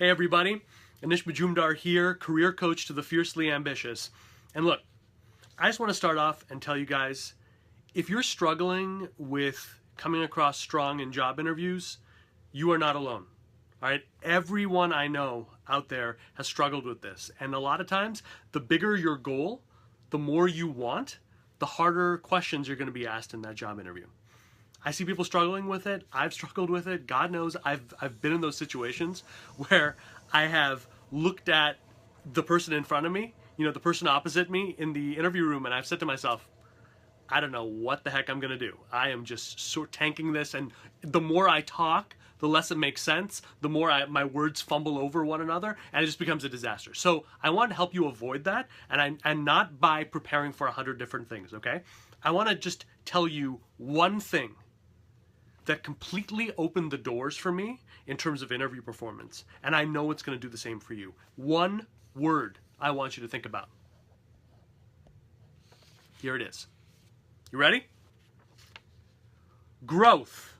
Hey everybody, Anish Majumdar here, career coach to the fiercely ambitious. And look, I just want to start off and tell you guys, if you're struggling with coming across strong in job interviews, you are not alone. All right, everyone I know out there has struggled with this. And a lot of times, the bigger your goal, the more you want, the harder questions you're going to be asked in that job interview. I see people struggling with it. I've struggled with it. God knows I've been in those situations where I have looked at the person in front of me, the person opposite me in the interview room, and I've said to myself, I don't know what the heck I'm going to do. I am just sort of tanking this, and the more I talk, the less it makes sense, the more my words fumble over one another, and it just becomes a disaster. So I want to help you avoid that, and not by preparing for 100 different things, okay? I want to just tell you one thing that completely opened the doors for me in terms of interview performance. And I know it's going to do the same for you. One word I want you to think about. Here it is. You ready? Growth.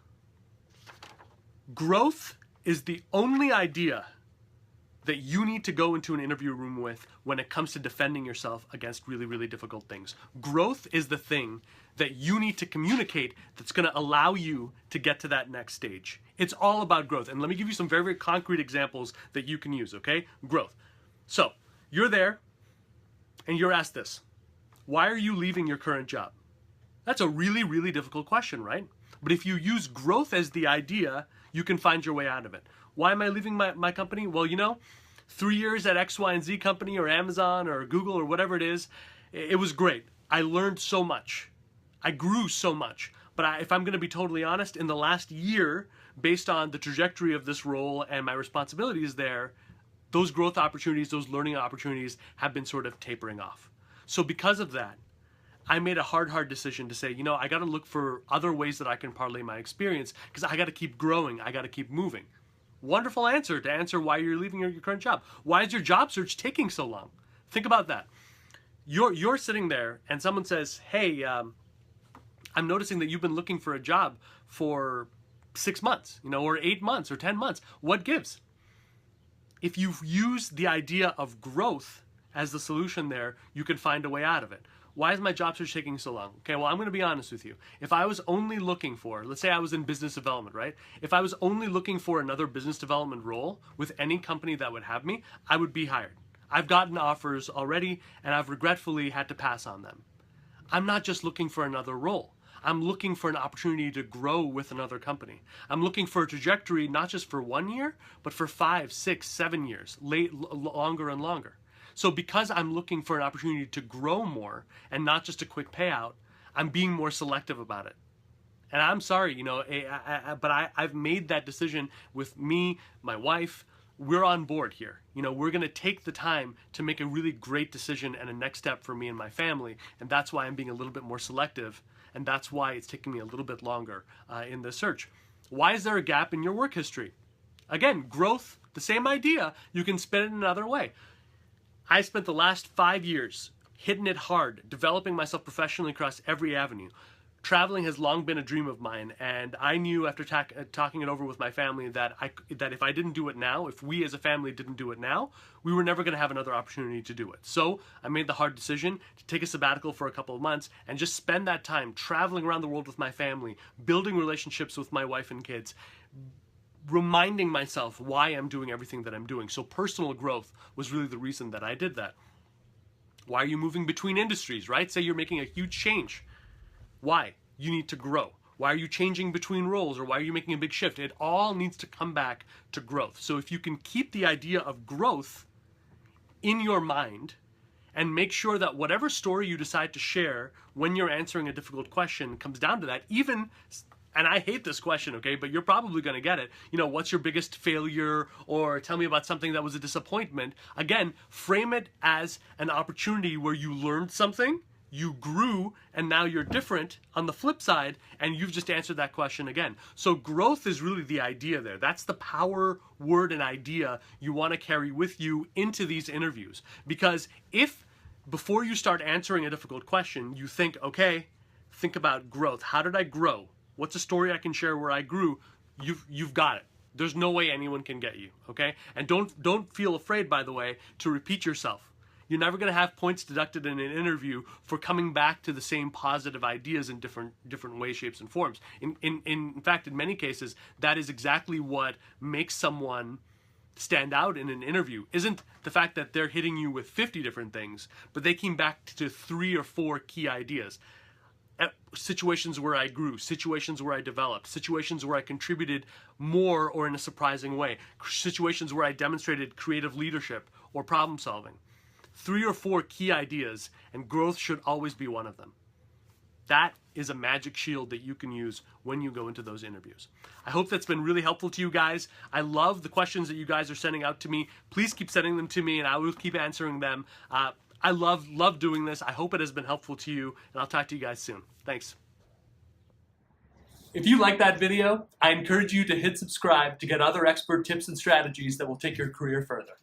Growth is the only idea that you need to go into an interview room with when it comes to defending yourself against really, really difficult things. Growth is the thing that you need to communicate that's going to allow you to get to that next stage. It's all about growth. And let me give you some very, very concrete examples that you can use, okay? Growth. So, you're there and you're asked this. Why are you leaving your current job? That's a really, really difficult question, right? But if you use growth as the idea, you can find your way out of it. Why am I leaving my company? Well, 3 years at X, Y, and Z company or Amazon or Google or whatever it is, it was great. I learned so much. I grew so much. But if I'm going to be totally honest, in the last year, based on the trajectory of this role and my responsibilities there, those growth opportunities, those learning opportunities have been sort of tapering off. So because of that, I made a hard decision to say, I got to look for other ways that I can parlay my experience because I got to keep growing. I got to keep moving. Wonderful answer to answer why you're leaving your current job. Why is your job search taking so long? Think about that. You're sitting there and someone says, hey, I'm noticing that you've been looking for a job for 6 months, or 8 months or 10 months. What gives? If you use the idea of growth as the solution there, you can find a way out of it. Why is my job search taking so long? Okay, well, I'm going to be honest with you. If I was only looking for, let's say I was in business development, right? If I was only looking for another business development role with any company that would have me, I would be hired. I've gotten offers already, and I've regretfully had to pass on them. I'm not just looking for another role. I'm looking for an opportunity to grow with another company. I'm looking for a trajectory not just for 1 year, but for 5, 6, 7 years, longer and longer. So because I'm looking for an opportunity to grow more and not just a quick payout, I'm being more selective about it. And I'm sorry, but I've made that decision with me, my wife. We're on board here. We're going to take the time to make a really great decision and a next step for me and my family. And that's why I'm being a little bit more selective. And that's why it's taking me a little bit longer in the search. Why is there a gap in your work history? Again, growth, the same idea. You can spin it another way. I spent the last 5 years hitting it hard, developing myself professionally across every avenue. Traveling has long been a dream of mine, and I knew after talking it over with my family that if I didn't do it now, if we as a family didn't do it now, we were never going to have another opportunity to do it. So I made the hard decision to take a sabbatical for a couple of months and just spend that time traveling around the world with my family, building relationships with my wife and kids, reminding myself why I'm doing everything that I'm doing. So personal growth was really the reason that I did that. Why are you moving between industries, right? Say you're making a huge change. Why? You need to grow. Why are you changing between roles, or why are you making a big shift? It all needs to come back to growth. So if you can keep the idea of growth in your mind and make sure that whatever story you decide to share when you're answering a difficult question comes down to that, and I hate this question, okay, but you're probably going to get it. What's your biggest failure, or tell me about something that was a disappointment. Again, frame it as an opportunity where you learned something, you grew, and now you're different on the flip side, and you've just answered that question again. So growth is really the idea there. That's the power word and idea you want to carry with you into these interviews. Because if before you start answering a difficult question, you think, okay, think about growth. How did I grow? What's a story I can share where I grew? You've got it. There's no way anyone can get you, okay? And don't feel afraid, by the way, to repeat yourself. You're never going to have points deducted in an interview for coming back to the same positive ideas in different ways, shapes, and forms. In fact, in many cases, that is exactly what makes someone stand out in an interview. Isn't the fact that they're hitting you with 50 different things, but they came back to 3 or 4 key ideas. Situations where I grew, situations where I developed, situations where I contributed more or in a surprising way, situations where I demonstrated creative leadership or problem solving. 3 or 4 key ideas, and growth should always be one of them. That is a magic shield that you can use when you go into those interviews. I hope that's been really helpful to you guys. I love the questions that you guys are sending out to me. Please keep sending them to me, and I will keep answering them. I love doing this. I hope it has been helpful to you, and I'll talk to you guys soon. Thanks. If you like that video, I encourage you to hit subscribe to get other expert tips and strategies that will take your career further.